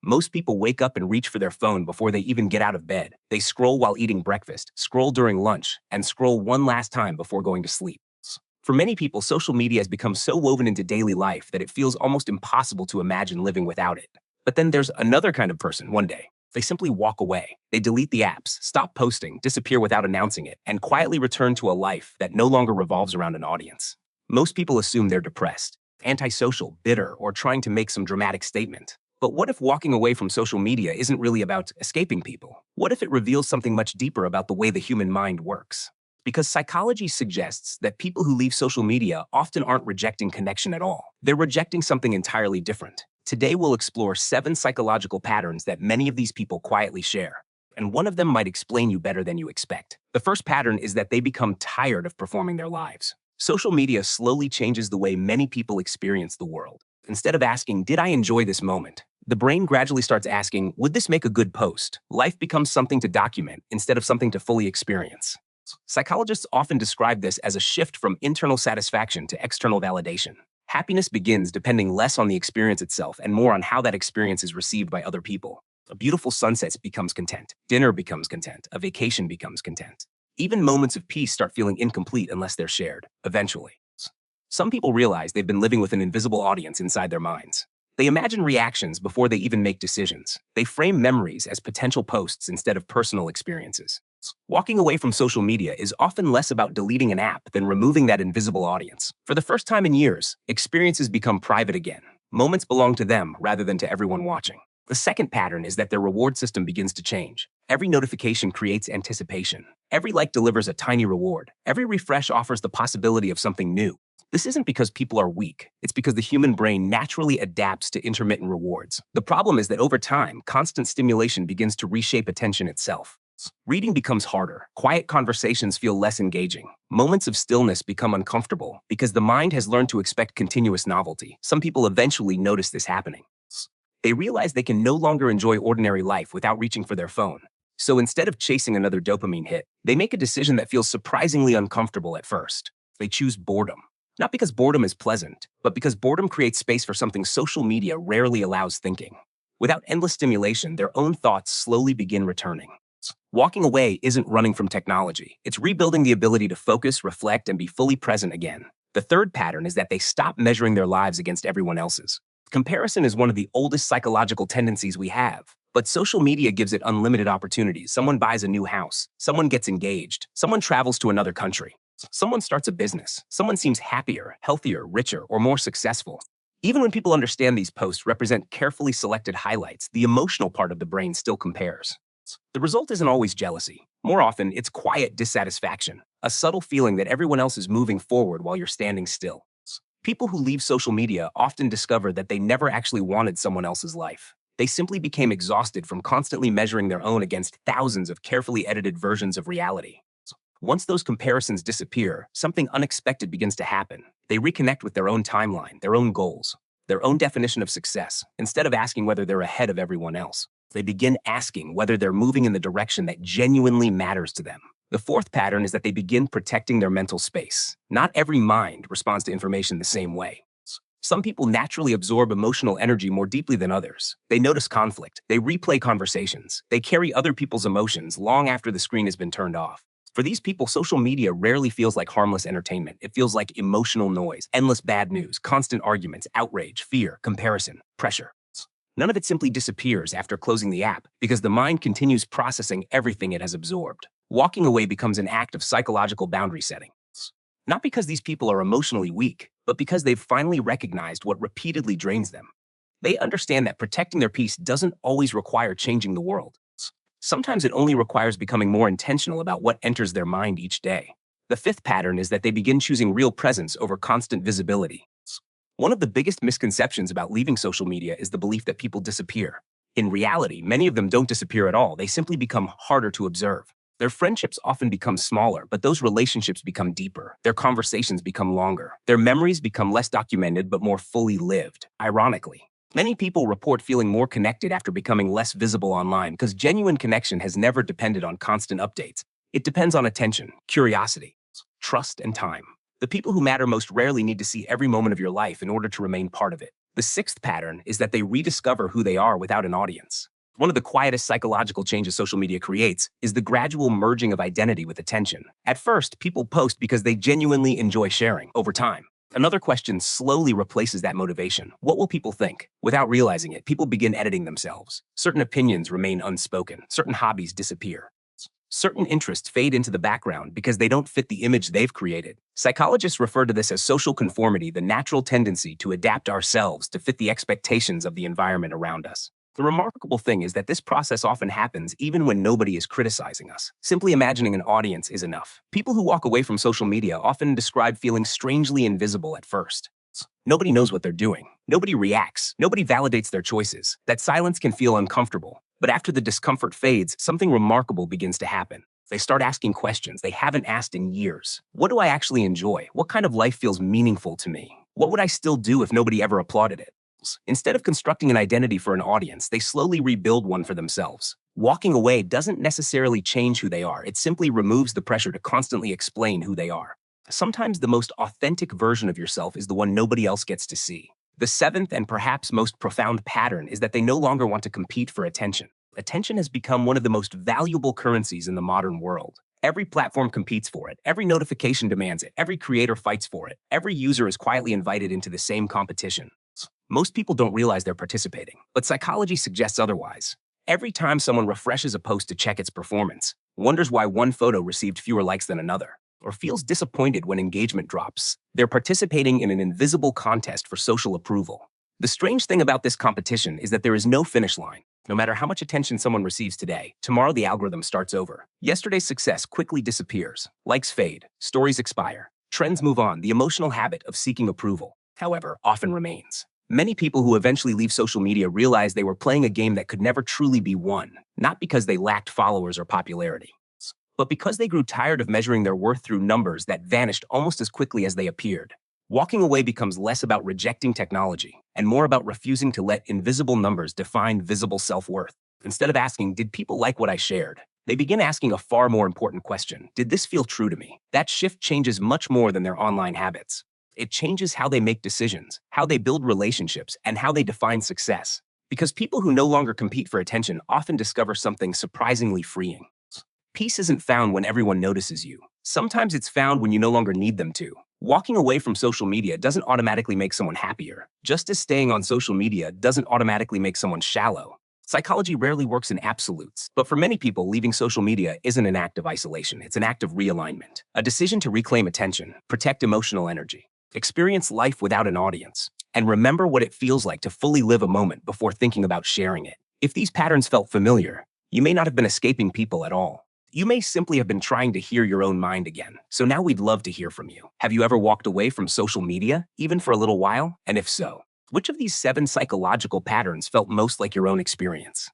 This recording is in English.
Most people wake up and reach for their phone before they even get out of bed. They scroll while eating breakfast, scroll during lunch, and scroll one last time before going to sleep. For many people, social media has become so woven into daily life that it feels almost impossible to imagine living without it. But then there's another kind of person one day. They simply walk away. They delete the apps, stop posting, disappear without announcing it, and quietly return to a life that no longer revolves around an audience. Most people assume they're depressed, antisocial, bitter, or trying to make some dramatic statement. But what if walking away from social media isn't really about escaping people? What if it reveals something much deeper about the way the human mind works? Because psychology suggests that people who leave social media often aren't rejecting connection at all. They're rejecting something entirely different. Today, we'll explore 7 psychological patterns that many of these people quietly share. And one of them might explain you better than you expect. The first pattern is that they become tired of performing their lives. Social media slowly changes the way many people experience the world. Instead of asking, "Did I enjoy this moment?" the brain gradually starts asking, "Would this make a good post?" Life becomes something to document instead of something to fully experience. Psychologists often describe this as a shift from internal satisfaction to external validation. Happiness begins depending less on the experience itself and more on how that experience is received by other people. A beautiful sunset becomes content. Dinner becomes content. A vacation becomes content. Even moments of peace start feeling incomplete unless they're shared, eventually. Some people realize they've been living with an invisible audience inside their minds. They imagine reactions before they even make decisions. They frame memories as potential posts instead of personal experiences. Walking away from social media is often less about deleting an app than removing that invisible audience. For the first time in years, experiences become private again. Moments belong to them rather than to everyone watching. The second pattern is that their reward system begins to change. Every notification creates anticipation. Every like delivers a tiny reward. Every refresh offers the possibility of something new. This isn't because people are weak. It's because the human brain naturally adapts to intermittent rewards. The problem is that over time, constant stimulation begins to reshape attention itself. Reading becomes harder. Quiet conversations feel less engaging. Moments of stillness become uncomfortable because the mind has learned to expect continuous novelty. Some people eventually notice this happening. They realize they can no longer enjoy ordinary life without reaching for their phone. So instead of chasing another dopamine hit, they make a decision that feels surprisingly uncomfortable at first. They choose boredom. Not because boredom is pleasant, but because boredom creates space for something social media rarely allows thinking. Without endless stimulation, their own thoughts slowly begin returning. Walking away isn't running from technology. It's rebuilding the ability to focus, reflect, and be fully present again. The third pattern is that they stop measuring their lives against everyone else's. Comparison is one of the oldest psychological tendencies we have, but social media gives it unlimited opportunities. Someone buys a new house, someone gets engaged, someone travels to another country, someone starts a business, someone seems happier, healthier, richer, or more successful. Even when people understand these posts represent carefully selected highlights, the emotional part of the brain still compares. The result isn't always jealousy. More often, it's quiet dissatisfaction, a subtle feeling that everyone else is moving forward while you're standing still. People who leave social media often discover that they never actually wanted someone else's life. They simply became exhausted from constantly measuring their own against thousands of carefully edited versions of reality. Once those comparisons disappear, something unexpected begins to happen. They reconnect with their own timeline, their own goals, their own definition of success. Instead of asking whether they're ahead of everyone else, they begin asking whether they're moving in the direction that genuinely matters to them. The fourth pattern is that they begin protecting their mental space. Not every mind responds to information the same way. Some people naturally absorb emotional energy more deeply than others. They notice conflict. They replay conversations. They carry other people's emotions long after the screen has been turned off. For these people, social media rarely feels like harmless entertainment. It feels like emotional noise, endless bad news, constant arguments, outrage, fear, comparison, pressure. None of it simply disappears after closing the app because the mind continues processing everything it has absorbed. Walking away becomes an act of psychological boundary setting. Not because these people are emotionally weak, but because they've finally recognized what repeatedly drains them. They understand that protecting their peace doesn't always require changing the world. Sometimes it only requires becoming more intentional about what enters their mind each day. The fifth pattern is that they begin choosing real presence over constant visibility. One of the biggest misconceptions about leaving social media is the belief that people disappear. In reality, many of them don't disappear at all. They simply become harder to observe. Their friendships often become smaller, but those relationships become deeper. Their conversations become longer. Their memories become less documented but more fully lived. Ironically, many people report feeling more connected after becoming less visible online because genuine connection has never depended on constant updates. It depends on attention, curiosity, trust, and time. The people who matter most rarely need to see every moment of your life in order to remain part of it. The sixth pattern is that they rediscover who they are without an audience. One of the quietest psychological changes social media creates is the gradual merging of identity with attention. At first, people post because they genuinely enjoy sharing. Over time, another question slowly replaces that motivation. What will people think? Without realizing it, people begin editing themselves. Certain opinions remain unspoken. Certain hobbies disappear. Certain interests fade into the background because they don't fit the image they've created. Psychologists refer to this as social conformity, the natural tendency to adapt ourselves to fit the expectations of the environment around us. The remarkable thing is that this process often happens even when nobody is criticizing us. Simply imagining an audience is enough. People who walk away from social media often describe feeling strangely invisible at first. Nobody knows what they're doing. Nobody reacts. Nobody validates their choices. That silence can feel uncomfortable. But after the discomfort fades, something remarkable begins to happen. They start asking questions they haven't asked in years. What do I actually enjoy? What kind of life feels meaningful to me? What would I still do if nobody ever applauded it? Instead of constructing an identity for an audience, they slowly rebuild one for themselves. Walking away doesn't necessarily change who they are. It simply removes the pressure to constantly explain who they are. Sometimes the most authentic version of yourself is the one nobody else gets to see. The seventh and perhaps most profound pattern is that they no longer want to compete for attention. Attention has become one of the most valuable currencies in the modern world. Every platform competes for it. Every notification demands it. Every creator fights for it. Every user is quietly invited into the same competition. Most people don't realize they're participating, but psychology suggests otherwise. Every time someone refreshes a post to check its performance, wonders why one photo received fewer likes than another, or feels disappointed when engagement drops, they're participating in an invisible contest for social approval. The strange thing about this competition is that there is no finish line. No matter how much attention someone receives today, tomorrow the algorithm starts over. Yesterday's success quickly disappears. Likes fade. Stories expire. Trends move on. The emotional habit of seeking approval, however, often remains. Many people who eventually leave social media realize they were playing a game that could never truly be won, not because they lacked followers or popularity, but because they grew tired of measuring their worth through numbers that vanished almost as quickly as they appeared. Walking away becomes less about rejecting technology and more about refusing to let invisible numbers define visible self-worth. Instead of asking, "Did people like what I shared?" they begin asking a far more important question: "Did this feel true to me?" That shift changes much more than their online habits. It changes how they make decisions, how they build relationships, and how they define success. Because people who no longer compete for attention often discover something surprisingly freeing. Peace isn't found when everyone notices you. Sometimes it's found when you no longer need them to. Walking away from social media doesn't automatically make someone happier, just as staying on social media doesn't automatically make someone shallow. Psychology rarely works in absolutes, but for many people, leaving social media isn't an act of isolation. It's an act of realignment, a decision to reclaim attention, protect emotional energy, experience life without an audience, and remember what it feels like to fully live a moment before thinking about sharing it. If these patterns felt familiar, you may not have been escaping people at all. You may simply have been trying to hear your own mind again. So now we'd love to hear from you. Have you ever walked away from social media, even for a little while? And if so, which of these 7 psychological patterns felt most like your own experience?